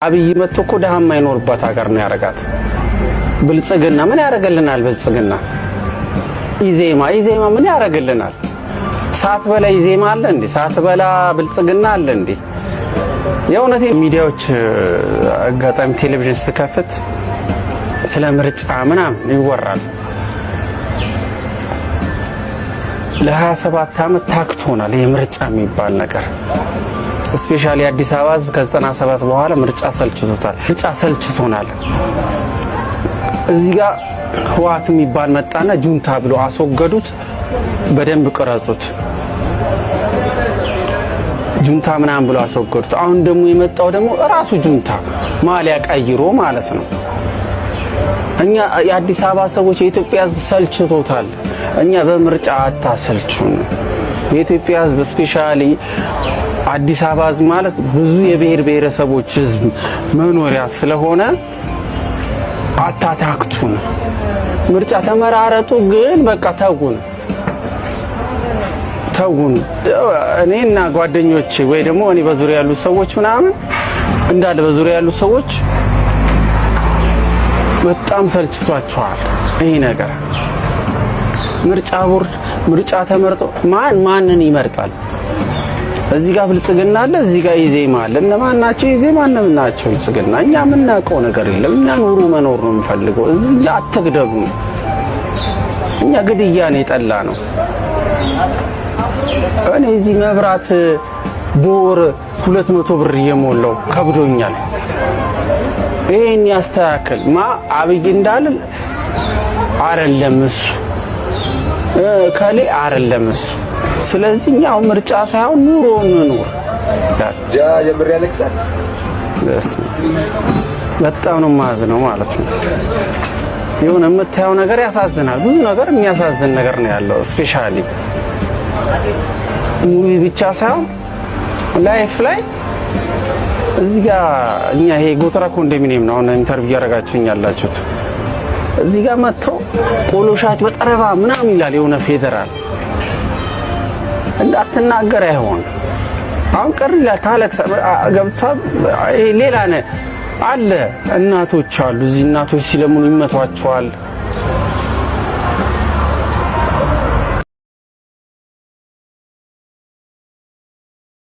አብይ መጥቶ እኮ ደሃ የማይኖርባት ሀገር ነው ያረጋት። ብልጽግና ምን ያረጋልናል? ብልጽግና ኢዜማ ምን ያረጋልናል? ሰዓት በላ ኢዜማ አለ እንዴ? ሰዓት በላ ብልጽግና አለ እንዴ? የእውነት ሚዲያዎች አጋጣሚ ቴሌቪዥን ስከፍት ስለ ምርጫ ምናምን ይወራል። ለ27 ዓመት ታክቶናል ይሄ ምርጫ የሚባል ነገር። ስፔሻሊ አዲስ አበባ ህዝብ ከ97 በኋላ ምርጫ ሰልችቶናል። እዚህ ጋር ህወሓት የሚባል መጣና ጁንታ ብሎ አስወገዱት። በደንብ ቀረጹት። ጁንታ ምናምን ብሎ አስወገዱት። አሁን ደግሞ የመጣው ደግሞ ራሱ ጁንታ ማሊያ ቀይሮ ማለት ነው። እኛ የአዲስ አበባ ሰዎች የኢትዮጵያ ህዝብ ሰልችቶታል። እኛ በምርጫ አታሰልቹን። የኢትዮጵያ ህዝብ ስፔሻሊ አዲስ አበባ ህዝብ ማለት ብዙ የብሔር ብሔረሰቦች ህዝብ መኖሪያ ስለሆነ አታታክቱን። ምርጫ ተመራረጡ፣ ግን በቃ ተጉን። እኔና ጓደኞቼ ወይ ደግሞ እኔ በዙሪያ ያሉ ሰዎች ምናምን እንዳለ በዙሪያ ያሉ ሰዎች በጣም ሰልችቷቸዋል ይሄ ነገር። ምርጫ ቦርድ ምርጫ ተመርጦ ማንን ይመርጣል? እዚህ ጋር ብልጽግና አለ፣ እዚህ ጋር ኢዜማ አለ። እነማን ናቸው ኢዜማ? እነማን ናቸው ብልጽግና? እኛ የምናውቀው ነገር የለም። እኛ ኑሩ መኖር ነው የምንፈልገው። እዚህ አትግደሉ። እኛ ግድያን የጠላ ነው። እኔ እዚህ መብራት በወር 200 ብር እየሞላው ከብዶኛል። ይሄን ያስተካክል አብይ እንዳለ አይደለም እሱ ከሌ አይደለም እሱ። ስለዚህ እኛው ምርጫ ሳይሆን ኑሮ እንኑር። የምር ያለቅሳል። በጣም ነው ማዝነው ማለት ነው። የሆነ የምታየው ነገር ያሳዝናል። ብዙ ነገር የሚያሳዝን ነገር ነው ያለው። ስፔሻሊ ሙቪ ብቻ ሳይሆን ላይፍ ላይ እዚህ ጋር እኛ ይሄ ጎተራ ኮንዶሚኒየም ነው ኢንተርቪው ያደረጋችሁኝ ያላችሁት። እዚህ ጋር መጥቶ ቆሎሻች በጠረባ ምናምን ይላል የሆነ ፌደራል እንዳትናገር አይሆን። አሁን ቀር ይላል ታለቅሳ ገብታ ይሄ ሌላ አለ። እናቶች አሉ እዚህ እናቶች ሲለምኑ ይመቷቸዋል።